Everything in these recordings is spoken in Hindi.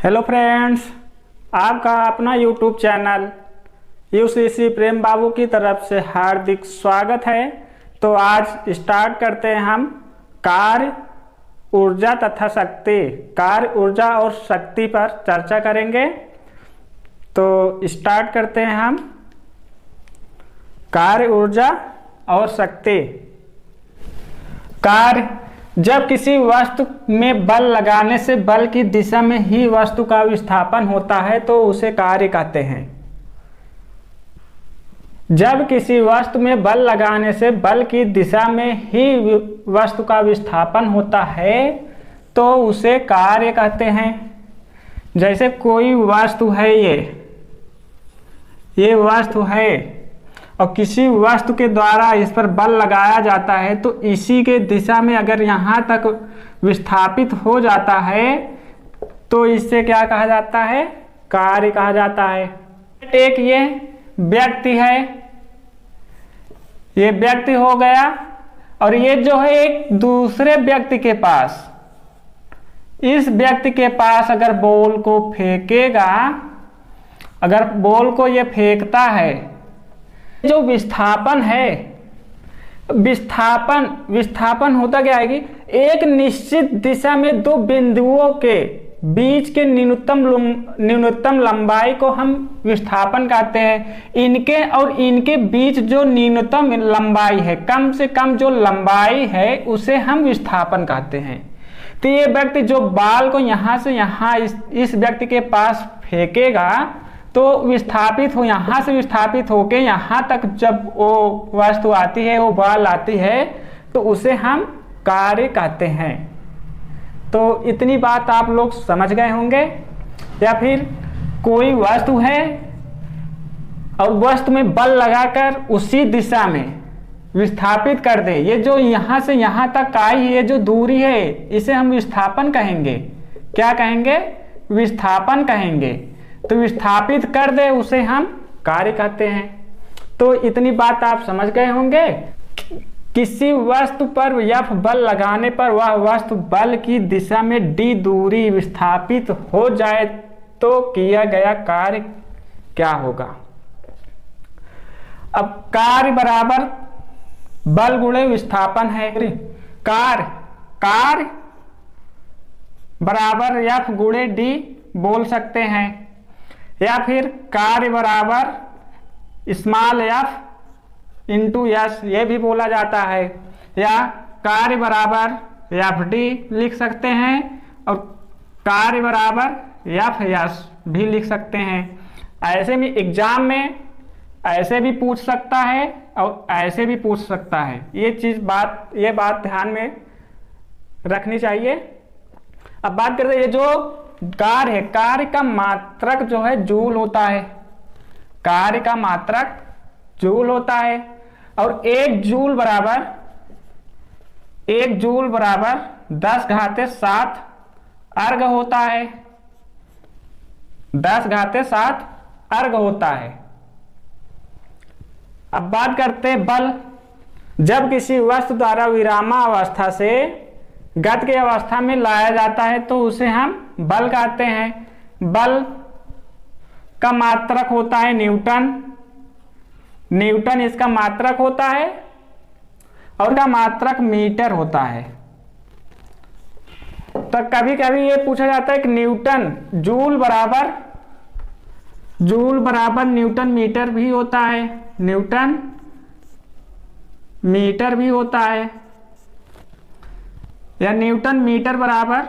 हेलो फ्रेंड्स, आपका अपना यूट्यूब चैनल यूसीसी प्रेम बाबू की तरफ से हार्दिक स्वागत है। तो आज स्टार्ट करते हैं हम कार्य, ऊर्जा तथा शक्ति। कार्य, ऊर्जा और शक्ति पर चर्चा करेंगे। तो स्टार्ट करते हैं हम कार्य, ऊर्जा और शक्ति। कार्य, जब किसी वस्तु में बल लगाने से बल की दिशा में ही वस्तु का विस्थापन होता है तो उसे कार्य कहते हैं। जब किसी वस्तु में बल लगाने से बल की दिशा में ही वस्तु का विस्थापन होता है तो उसे कार्य कहते हैं। जैसे कोई वस्तु है, ये वस्तु है और किसी वस्तु के द्वारा इस पर बल लगाया जाता है तो इसी के दिशा में अगर यहाँ तक विस्थापित हो जाता है तो इससे क्या कहा जाता है? कार्य कहा जाता है। एक ये व्यक्ति है, ये व्यक्ति हो गया और ये जो है एक दूसरे व्यक्ति के पास, इस व्यक्ति के पास अगर बॉल को फेंकेगा, अगर बॉल को ये फेंकता है, जो विस्थापन है, विस्थापन होता क्या है कि एक निश्चित दिशा में दो बिंदुओं के बीच के न्यूनतम लंबाई को हम विस्थापन कहते हैं। इनके और इनके बीच जो न्यूनतम लंबाई है, कम से कम जो लंबाई है, उसे हम विस्थापन कहते हैं। तो ये व्यक्ति जो बॉल को यहाँ से यहाँ इस व्यक्ति के पास फेंकेगा तो विस्थापित हो, यहाँ से विस्थापित होके यहाँ तक जब वो वस्तु आती है, वो बॉल आती है तो उसे हम कार्य कहते हैं। तो इतनी बात आप लोग समझ गए होंगे। या फिर कोई वस्तु है और वस्तु में बल लगाकर उसी दिशा में विस्थापित कर दे, ये जो यहाँ से यहाँ तक आई है, ये जो दूरी है, इसे हम विस्थापन कहेंगे। क्या कहेंगे? विस्थापन कहेंगे। तो विस्थापित कर दे उसे हम कार्य कहते हैं। तो इतनी बात आप समझ गए होंगे। किसी वस्तु पर F बल लगाने पर वह वस्तु बल की दिशा में d दूरी विस्थापित हो जाए तो किया गया कार्य क्या होगा? अब कार्य बराबर बल गुणे विस्थापन है। कार्य बराबर F गुणे d बोल सकते हैं, या फिर कार्य बराबर स्मॉल f इंटू एस, ये भी बोला जाता है, या कार्य बराबर एफ डी लिख सकते हैं और कार्य बराबर एफ एस भी लिख सकते हैं। ऐसे में एग्जाम में ऐसे भी पूछ सकता है और ऐसे भी पूछ सकता है। ये बात ध्यान में रखनी चाहिए। अब बात करते हैं, ये जो कार्य है, कार्य का मात्रक जो है जूल होता है। कार्य का मात्रक जूल होता है और एक जूल बराबर 10⁷ अर्ग होता है। 10⁷ अर्ग होता है। अब बात करते हैं बल। जब किसी वस्तु द्वारा विरामावस्था से गति की अवस्था में लाया जाता है तो उसे हम बल कहते हैं। बल का मात्रक होता है न्यूटन इसका मात्रक होता है और का मात्रक मीटर होता है। तो कभी कभी ये पूछा जाता है कि न्यूटन जूल बराबर न्यूटन मीटर भी होता है, न्यूटन मीटर भी होता है, या न्यूटन मीटर बराबर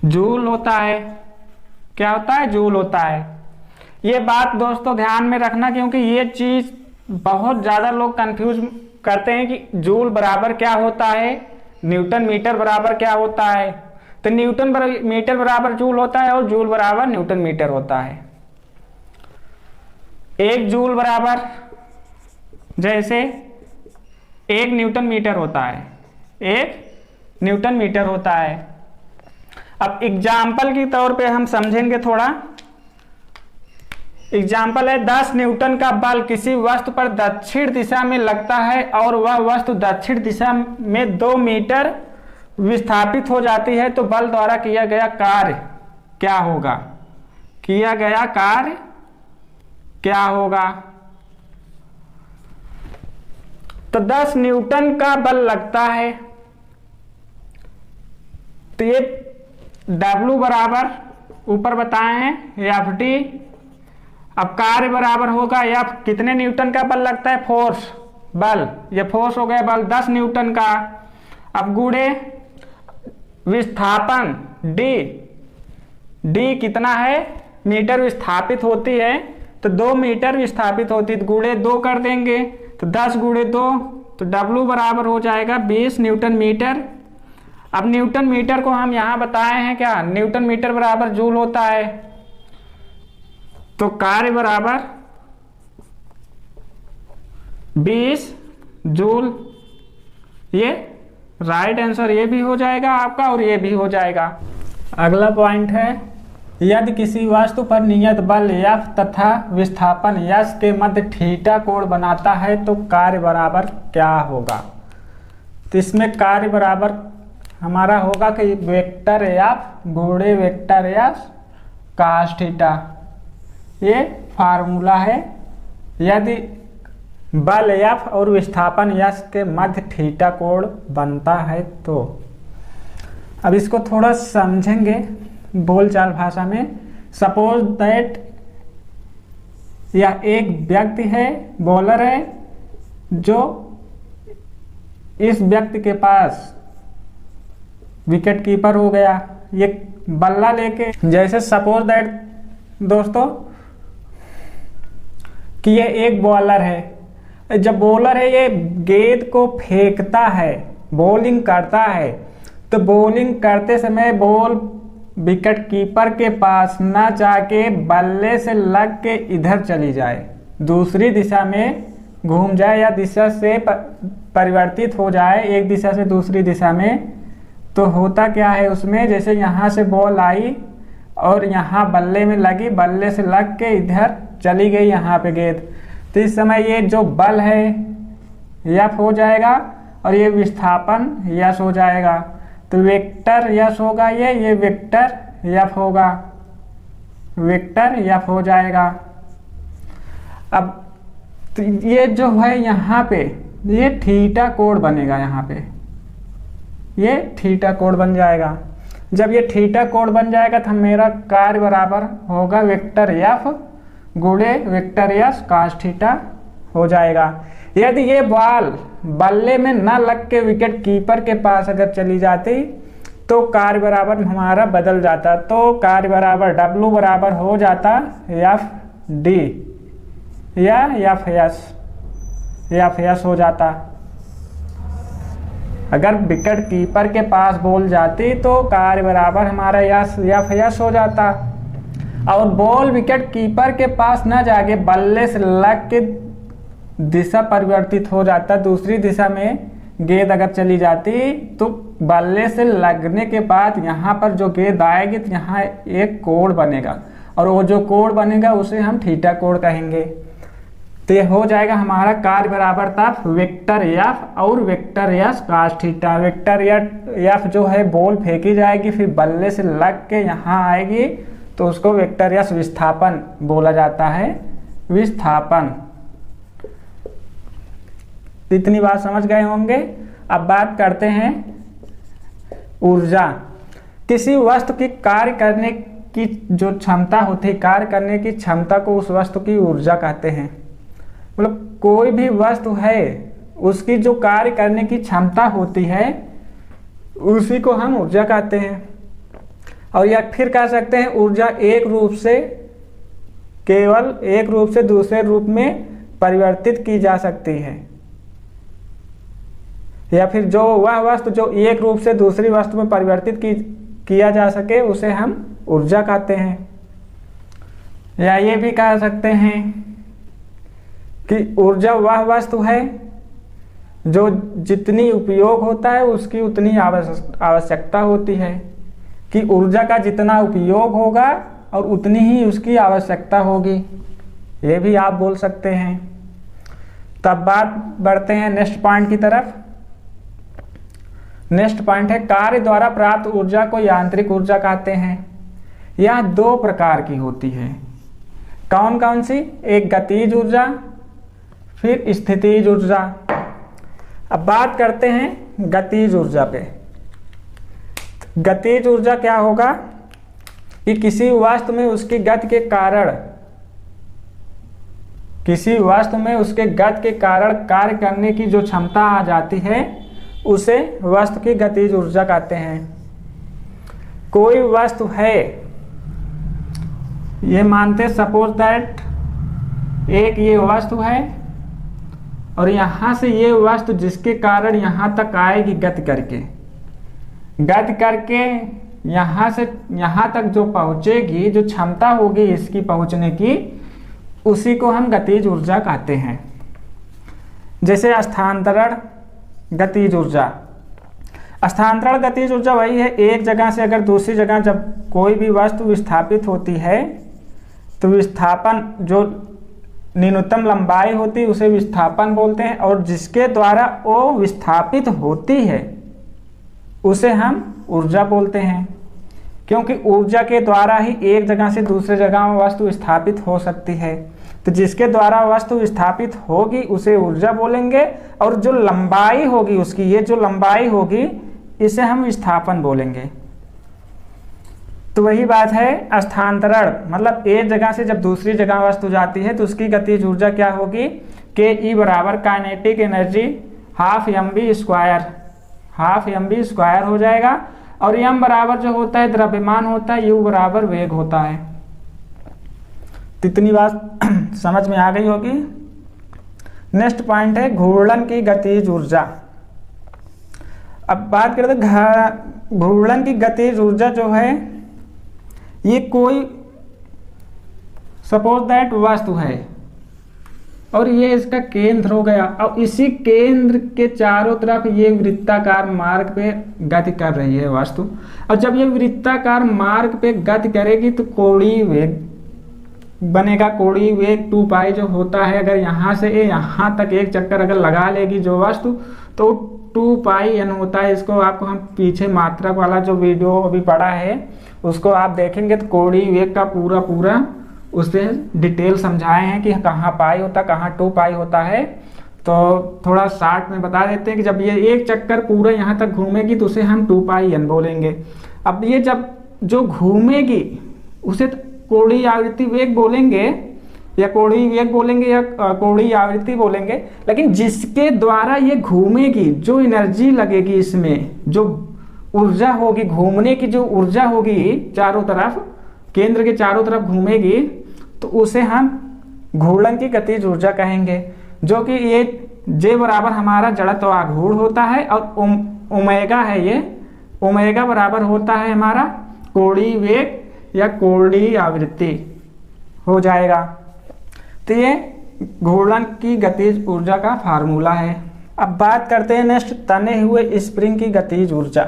जूल होता है। क्या होता है? जूल होता है। ये बात दोस्तों ध्यान में रखना, क्योंकि ये चीज बहुत ज्यादा लोग कंफ्यूज करते हैं कि जूल बराबर क्या होता है, न्यूटन मीटर बराबर क्या होता है। तो न्यूटन मीटर बराबर जूल होता है और जूल बराबर न्यूटन मीटर होता है। एक जूल बराबर, जैसे 1 न्यूटन मीटर होता है, 1 न्यूटन मीटर होता है। अब एग्जाम्पल के तौर पे हम समझेंगे थोड़ा। एग्जाम्पल है, 10 न्यूटन का बल किसी वस्तु पर दक्षिण दिशा में लगता है और वह वस्तु दक्षिण दिशा में 2 मीटर विस्थापित हो जाती है तो बल द्वारा किया गया कार्य क्या होगा? किया गया कार्य क्या होगा? तो 10 न्यूटन का बल लगता है, तो ये W बराबर ऊपर बताए हैं FD। अब कार्य बराबर होगा F, कितने न्यूटन का बल लगता है? फोर्स, बल, ये फोर्स हो गया बल 10 न्यूटन का। अब गुणे विस्थापन D कितना है? मीटर विस्थापित होती है, तो 2 मीटर विस्थापित होती है, गुणे 2 कर देंगे, तो 10 गुणे 2, तो W बराबर हो जाएगा 20 न्यूटन मीटर। अब न्यूटन मीटर को हम यहाँ बताए हैं क्या? न्यूटन मीटर बराबर जूल होता है, तो कार्य बराबर 20 जूल। ये राइट आंसर ये भी हो जाएगा आपका और ये भी हो जाएगा। अगला पॉइंट है, यदि किसी वस्तु पर नियत बल F तथा विस्थापन S के मध्य थीटा कोण बनाता है तो कार्य बराबर क्या होगा? तो इसमें कार्य बराबर हमारा होगा कि वेक्टर F गुणे वेक्टर S cos थीटा, ये फार्मूला है। यदि बल F और विस्थापन S के मध्य थीटा कोण बनता है तो, अब इसको थोड़ा समझेंगे बोलचाल भाषा में। सपोज दैट यह एक व्यक्ति है, बॉलर है, जो इस व्यक्ति के पास विकेट कीपर हो गया, ये बल्ला लेके, जैसे सपोज दैट दोस्तों कि ये एक बॉलर है, जब बॉलर है ये गेंद को फेंकता है, बॉलिंग करता है, तो बॉलिंग करते समय बॉल विकेट कीपर के पास ना जाके बल्ले से लग के इधर चली जाए, दूसरी दिशा में घूम जाए या दिशा से परिवर्तित हो जाए एक दिशा से दूसरी दिशा में, तो होता क्या है उसमें, जैसे यहाँ से बॉल आई और यहाँ बल्ले में लगी, बल्ले से लग के इधर चली गई यहाँ पे गेंद, तो इस समय ये जो बल है F हो जाएगा और ये विस्थापन S हो जाएगा, तो वेक्टर S होगा, ये वेक्टर F होगा, वेक्टर F हो जाएगा। अब तो ये जो है यहाँ पे ये थीटा कोण बनेगा, यहाँ पे ये थीटा कोण बन जाएगा। जब ये थीटा कोण बन जाएगा तो मेरा कार्य बराबर होगा वेक्टर F गुणे वेक्टर S cos थीटा हो जाएगा। यदि ये बॉल बल्ले में न लग के विकेट कीपर के पास अगर चली जाती तो कार्य बराबर हमारा बदल जाता, तो कार्य बराबर W बराबर हो जाता FD या FS हो जाता। अगर विकेट कीपर के पास बॉल जाती तो कार्य बराबर हमारा FS हो जाता, और बॉल विकेट कीपर के पास न जाके बल्ले से लग के दिशा परिवर्तित हो जाता, दूसरी दिशा में गेंद अगर चली जाती तो बल्ले से लगने के बाद यहाँ पर जो गेंद आएगी तो यहाँ एक कोण बनेगा, और वो जो कोण बनेगा उसे हम थीटा कोण कहेंगे। तो ये हो जाएगा हमारा कार्य बराबर था वेक्टर F और vector S cos theta. Vector F जो है बॉल फेंकी जाएगी, फिर बल्ले से लग के यहाँ आएगी, तो उसको वेक्टर S विस्थापन बोला जाता है, विस्थापन। इतनी बात समझ गए होंगे। अब बात करते हैं ऊर्जा। किसी वस्तु की कार्य करने की जो क्षमता होती है, कार्य करने की क्षमता को उस वस्तु की ऊर्जा कहते हैं। मतलब कोई भी वस्तु है उसकी जो कार्य करने की क्षमता होती है उसी को हम ऊर्जा कहते हैं। और या फिर कह सकते हैं ऊर्जा एक रूप से, केवल एक रूप से दूसरे रूप में परिवर्तित की जा सकती है, या फिर जो वह वस्तु जो एक रूप से दूसरी वस्तु में परिवर्तित किया जा सके उसे हम ऊर्जा कहते हैं। या ये भी कह सकते हैं कि ऊर्जा वह वस्तु है जो जितनी उपयोग होता है उसकी उतनी आवश्यकता होती है, कि ऊर्जा का जितना उपयोग होगा और उतनी ही उसकी आवश्यकता होगी, ये भी आप बोल सकते हैं। तब बात बढ़ते हैं नेक्स्ट पॉइंट की तरफ। नेक्स्ट पॉइंट है कार्य द्वारा प्राप्त ऊर्जा को यांत्रिक ऊर्जा कहते हैं। यह दो प्रकार की होती है। कौन कौन सी? एक गतिज ऊर्जा, फिर स्थितिज ऊर्जा। अब बात करते हैं गतिज ऊर्जा पे। गतिज ऊर्जा क्या होगा कि किसी वस्तु में उसकी गति के कारण, किसी वस्तु में उसके गति के कारण कार्य करने की जो क्षमता आ जाती है उसे वस्तु की गतिज ऊर्जा कहते हैं। कोई वस्तु है, ये मानते सपोज दैट एक ये वस्तु है और यहां से ये वस्तु जिसके कारण यहां तक आएगी गति करके यहां से यहां तक जो पहुंचेगी, जो क्षमता होगी इसकी पहुंचने की, उसी को हम गतिज ऊर्जा कहते हैं। जैसे स्थानांतरण गतिज ऊर्जा। स्थानांतरण गतिज ऊर्जा वही है, एक जगह से अगर दूसरी जगह जब कोई भी वस्तु विस्थापित होती है तो विस्थापन, जो न्यूनतम लंबाई होती है उसे विस्थापन बोलते हैं, और जिसके द्वारा वो विस्थापित होती है उसे हम ऊर्जा बोलते हैं। क्योंकि ऊर्जा के द्वारा ही एक जगह से दूसरे जगह में वस्तु विस्थापित हो सकती है, तो जिसके द्वारा वस्तु विस्थापित होगी उसे ऊर्जा बोलेंगे, और जो लंबाई होगी उसकी, ये जो लंबाई होगी इसे हम विस्थापन बोलेंगे। तो वही बात है स्थानांतरण, मतलब एक जगह से जब दूसरी जगह वस्तु जाती है तो उसकी गतिज ऊर्जा क्या होगी? के ई बराबर kinetic energy half mv square हो जाएगा, और m बराबर जो होता है द्रव्यमान होता है, u बराबर वेग होता है। तो इतनी बात समझ में आ गई होगी। नेक्स्ट पॉइंट है घूर्णन की गतिज ऊर्जा। अब बात करते हैं घूर्णन की गतिज ऊर्जा जो है, ये कोई सपोज दैट वस्तु है और ये इसका केंद्र हो गया, और इसी केंद्र के चारों तरफ ये वृत्ताकार मार्ग पे गति कर रही है वस्तु, और जब ये वृत्ताकार मार्ग पे गति करेगी तो कोणीय वेग बनेगा। कोणीय वेग 2 पाई जो होता है, अगर यहाँ से यहाँ तक एक चक्कर अगर लगा लेगी जो वस्तु, तो 2 पाई n होता है। इसको आपको हम पीछे मात्रक वाला जो वीडियो अभी पढ़ा है उसको आप देखेंगे तो कोणीय वेग का पूरा उससे डिटेल समझाए हैं कि कहाँ पाई होता, कहाँ 2 पाई होता है। तो थोड़ा शॉर्ट में बता देते हैं कि जब ये एक चक्कर पूरा यहाँ तक घूमेगी तो उसे हम 2 पाई n बोलेंगे। अब ये जब जो घूमेगी उसे कोणीय आवृत्ति वेग बोलेंगे, या कोणीय वेग बोलेंगे, या कोणीय आवृत्ति बोलेंगे, लेकिन जिसके द्वारा ये घूमेगी, जो एनर्जी लगेगी इसमें, जो ऊर्जा होगी, घूमने की जो ऊर्जा होगी चारों तरफ, केंद्र के चारों तरफ घूमेगी, तो उसे हम घूर्णन की गतिज ऊर्जा कहेंगे। जो कि ये J बराबर हमारा जड़त्व आघूर्ण होता है, और ओमेगा है, ये ओमेगा बराबर होता है हमारा कोणीय वेग या कोणीय आवृत्ति हो जाएगा। तो ये घूर्णन की गतिज ऊर्जा का फार्मूला है। अब बात करते हैं नेक्स्ट तने हुए स्प्रिंग की गतिज ऊर्जा।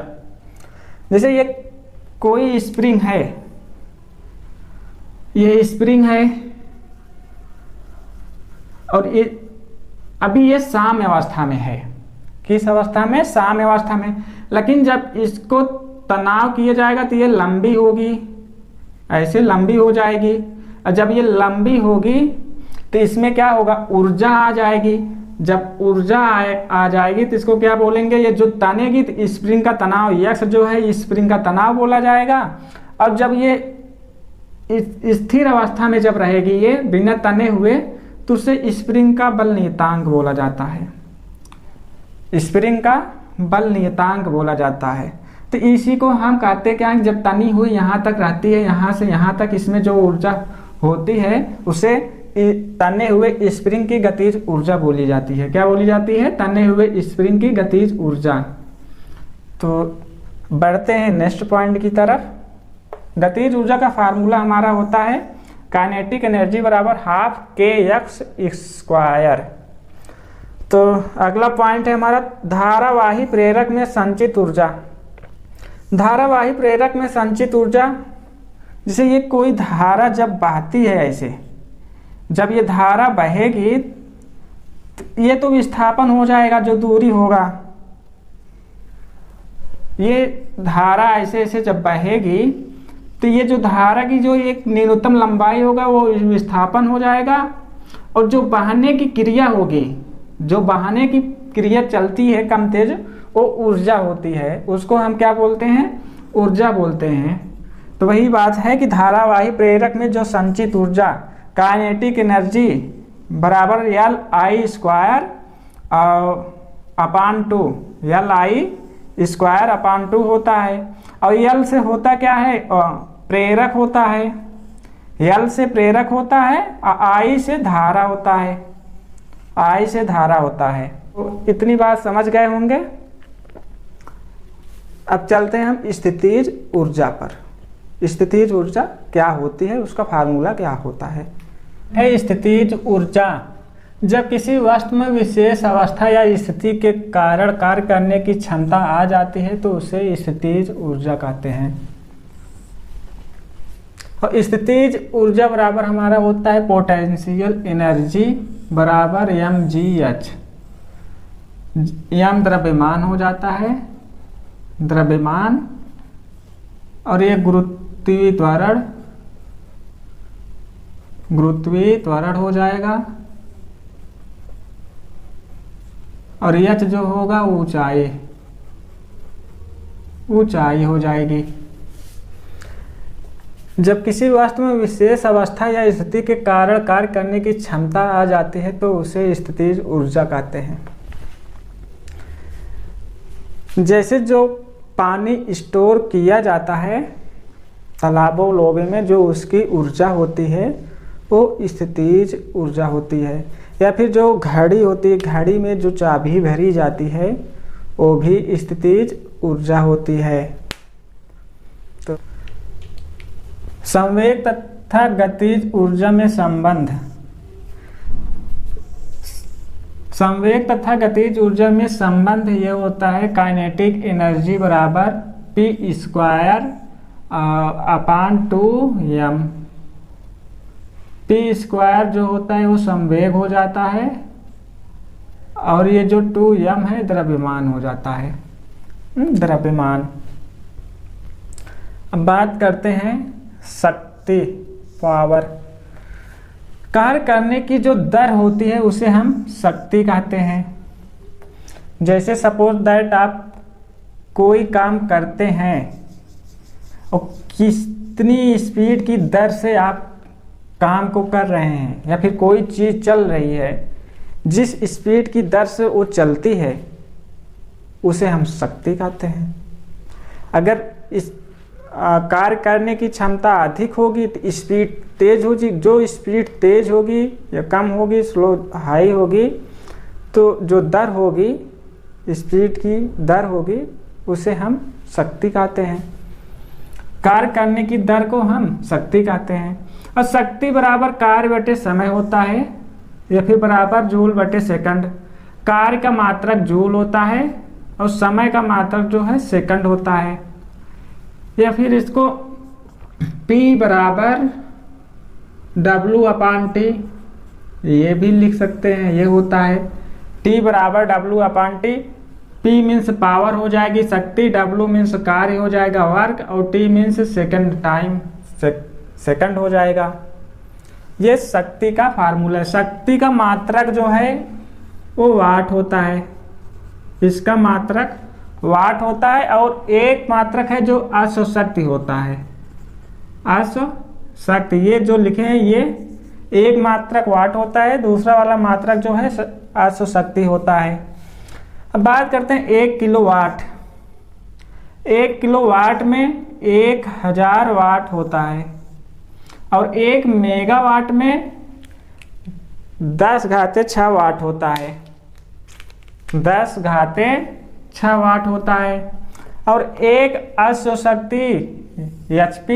जैसे ये कोई स्प्रिंग है, ये स्प्रिंग है और ये अभी ये साम्य अवस्था में है। किस अवस्था में? साम्य अवस्था में। लेकिन जब इसको तनाव किया जाएगा तो ये लंबी होगी, ऐसे लंबी हो जाएगी, और जब ये लंबी होगी तो इसमें क्या होगा? ऊर्जा आ जाएगी। जब ऊर्जा आ जाएगी तो इसको क्या बोलेंगे? ये जो तनेगी तो स्प्रिंग का तनाव यक्स जो है स्प्रिंग का तनाव बोला जाएगा। और जब ये स्थिर अवस्था में जब रहेगी ये बिना तने हुए, तो उसे स्प्रिंग का बल नियतांक बोला जाता है। स्प्रिंग का बल नियतांक बोला जाता है। तो इसी को हम कहते क्या है, जब तनी हुई यहाँ तक रहती है, यहाँ से यहाँ तक इसमें जो ऊर्जा होती है उसे तने हुए स्प्रिंग की गतिज ऊर्जा बोली जाती है। क्या बोली जाती है? तने हुए स्प्रिंग की गतिज ऊर्जा। तो बढ़ते हैं नेक्स्ट पॉइंट की तरफ। गतिज ऊर्जा का फार्मूला हमारा होता है काइनेटिक एनर्जी बराबर हाफ kx स्क्वायर। तो अगला पॉइंट है हमारा धारावाही प्रेरक में संचित ऊर्जा। धारावाही प्रेरक में संचित ऊर्जा, जैसे ये कोई धारा जब बहती है, ऐसे जब ये धारा बहेगी तो ये तो विस्थापन हो जाएगा, जो दूरी होगा ये धारा ऐसे ऐसे जब बहेगी तो ये जो धारा की जो एक न्यूनतम लंबाई होगा वो विस्थापन हो जाएगा, और जो बहने की क्रिया होगी, जो बहने की क्रिया चलती है कम तेज, वो ऊर्जा होती है, उसको हम क्या बोलते हैं, ऊर्जा बोलते हैं। तो वही बात है कि धारावाही प्रेरक में जो संचित ऊर्जा काइनेटिक एनर्जी बराबर L I square upon 2, L I square upon 2 होता है। और एल से होता क्या है, प्रेरक होता है, एल से प्रेरक होता है, आई से धारा होता है, आई से धारा होता है। तो इतनी बात समझ गए होंगे। अब चलते हैं हम स्थितिज ऊर्जा पर। स्थितिज ऊर्जा क्या होती है, उसका फार्मूला क्या होता है। स्थितिज ऊर्जा जब किसी वस्तु में विशेष अवस्था या स्थिति के कारण कार्य करने की क्षमता आ जाती है तो उसे स्थितिज ऊर्जा कहते हैं। और स्थितिज ऊर्जा बराबर हमारा होता है पोटेंशियल एनर्जी बराबर mgh। m द्रव्यमान हो जाता है, द्रव्यमान, और ये गुरुत्वीय त्वरण हो जाएगा, और h जो होगा ऊंचाई हो जाएगी। जब किसी वस्तु में विशेष अवस्था या स्थिति के कारण कार्य करने की क्षमता आ जाती है तो उसे स्थितिज ऊर्जा कहते हैं। जैसे जो पानी स्टोर किया जाता है तालाबों लोबे में, जो उसकी ऊर्जा होती है वो स्थितिज ऊर्जा होती है। या फिर जो घड़ी होती है, घड़ी में जो चाबी भरी जाती है वो भी स्थितिज ऊर्जा होती है। तो संवेग तथा गतिज ऊर्जा में संबंध। संवेग तथा गतिज ऊर्जा में संबंध ये होता है काइनेटिक एनर्जी बराबर p square upon 2m। p square जो होता है वो संवेग हो जाता है, और ये जो 2m है द्रव्यमान हो जाता है, द्रव्यमान। अब बात करते हैं शक्ति, पावर। कार्य करने की जो दर होती है उसे हम शक्ति कहते हैं। जैसे सपोज दैट आप कोई काम करते हैं और कितनी स्पीड की दर से आप काम को कर रहे हैं, या फिर कोई चीज़ चल रही है, जिस स्पीड की दर से वो चलती है उसे हम शक्ति कहते हैं। अगर इस कार्य करने की क्षमता अधिक होगी तो स्पीड तेज होगी, जो स्पीड तेज होगी या कम होगी, स्लो हाई होगी, तो जो दर होगी, स्पीड की दर होगी, उसे हम शक्ति कहते हैं। कार्य करने की दर को हम शक्ति कहते हैं। और शक्ति बराबर कार्य बटे समय होता है, या फिर बराबर जूल बटे सेकंड। कार्य का मात्रक जूल होता है और समय का मात्रक जो है सेकंड होता है। या फिर इसको P बराबर W अपान T ये भी लिख सकते हैं, ये होता है T बराबर W अपान T। P मीन्स पावर हो जाएगी शक्ति, W मीन्स कार्य हो जाएगा वर्क, और T means second time, second हो जाएगा। ये शक्ति का फार्मूला है। शक्ति का मात्रक जो है वो वाट होता है, इसका मात्रक वाट होता है, और एक मात्रक है जो अश्वशक्ति होता है, अश्वशक्ति। ये जो लिखे हैं ये एक मात्रक वाट होता है, दूसरा वाला मात्रक जो है अश्वशक्ति होता है। अब बात करते हैं 1 किलोवाट। 1 किलोवाट में 1000 वाट होता है, और 1 मेगावाट में 10⁻6 वाट होता है, 10⁻6 वाट होता है। और एक अश्वशक्ति HP,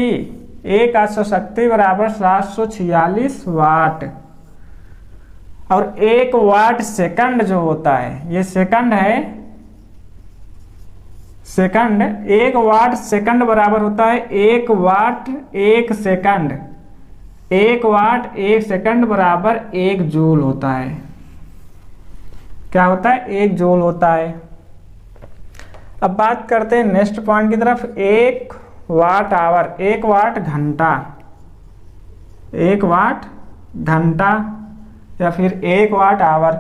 एक अश्वशक्ति बराबर 746 वाट। और 1 वाट सेकंड जो होता है, ये सेकंड है, सेकंड, 1 वाट सेकंड बराबर होता है 1 वाट 1 सेकंड। 1 वाट 1 सेकंड बराबर 1 जूल होता है। क्या होता है? 1 जूल होता है। अब बात करते हैं नेक्स्ट पॉइंट की तरफ। 1 वाट आवर, 1 वाट घंटा, 1 वाट घंटा या फिर 1 वाट आवर।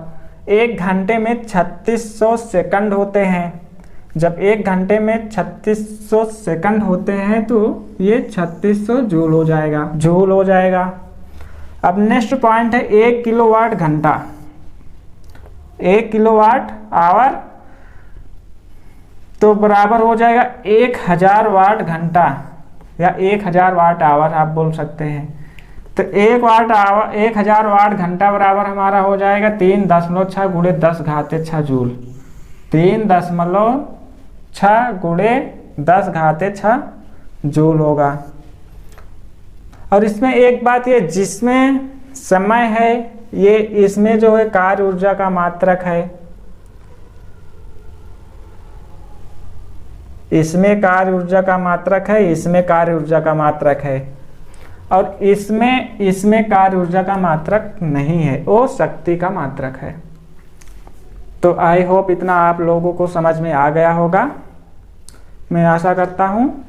1 घंटे में 3600 सेकंड होते हैं। जब 1 घंटे में 3600 सेकंड होते हैं तो ये 3600 जूल हो जाएगा। अब नेक्स्ट पॉइंट है 1 किलोवाट घंटा, 1 किलोवाट आवर तो बराबर हो जाएगा 1000 वाट घंटा या 1000 वाट आवर आप बोल सकते हैं। तो 1 वाट आवर 1000 वाट घंटा बराबर हमारा हो जाएगा 3.6 गुणे 10 घाते 6 जूल। 3.6 गुणे 10 घाते 6 जूल होगा। और इसमें एक बात ये, जिसमें समय है ये इसमें जो है कार्य ऊर्जा का मात्रक है, इसमें कार्य ऊर्जा का मात्रक है, इसमें कार्य ऊर्जा का मात्रक है और इसमें कार्य ऊर्जा का मात्रक नहीं है, वो शक्ति का मात्रक है। तो आई होप इतना आप लोगों को समझ में आ गया होगा, मैं आशा करता हूँ।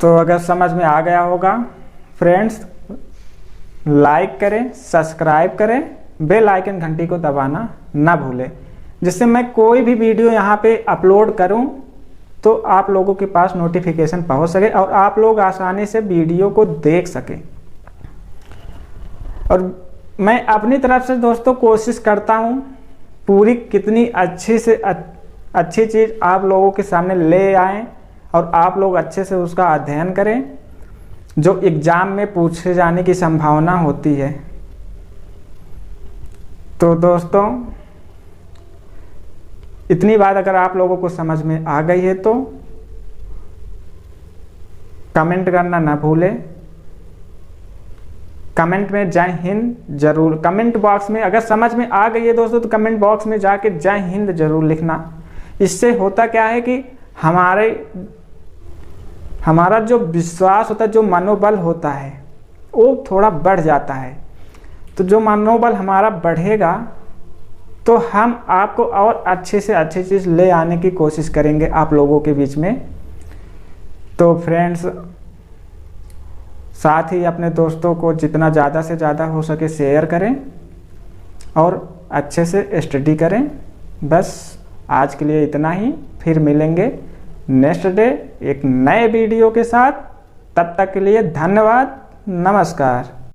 तो अगर समझ में आ गया होगा फ्रेंड्स, लाइक करें, सब्सक्राइब करें, बेल आइकन घंटी को दबाना ना भूलें, जिससे मैं कोई भी वीडियो यहाँ पे अपलोड करूँ तो आप लोगों के पास नोटिफिकेशन पहुँच सके और आप लोग आसानी से वीडियो को देख सकें। और मैं अपनी तरफ से दोस्तों कोशिश करता हूँ पूरी कितनी अच्छी चीज़ आप लोगों के सामने ले आएं और आप लोग अच्छे से उसका अध्ययन करें जो एग्ज़ाम में पूछे जाने की संभावना होती है। तो दोस्तों इतनी बात अगर आप लोगों को समझ में आ गई है तो कमेंट करना ना भूलें। कमेंट में जय हिंद जरूर, कमेंट बॉक्स में अगर समझ में आ गई है दोस्तों तो कमेंट बॉक्स में जाके जय हिंद जरूर लिखना। इससे होता क्या है कि हमारा जो विश्वास होता है, जो मनोबल होता है वो थोड़ा बढ़ जाता है। तो जो मनोबल हमारा बढ़ेगा तो हम आपको और अच्छे से अच्छी चीज़ ले आने की कोशिश करेंगे आप लोगों के बीच में। तो फ्रेंड्स साथ ही अपने दोस्तों को जितना ज़्यादा से ज़्यादा हो सके शेयर करें और अच्छे से स्टडी करें। बस आज के लिए इतना ही, फिर मिलेंगे नेक्स्ट डे एक नए वीडियो के साथ। तब तक के लिए धन्यवाद, नमस्कार।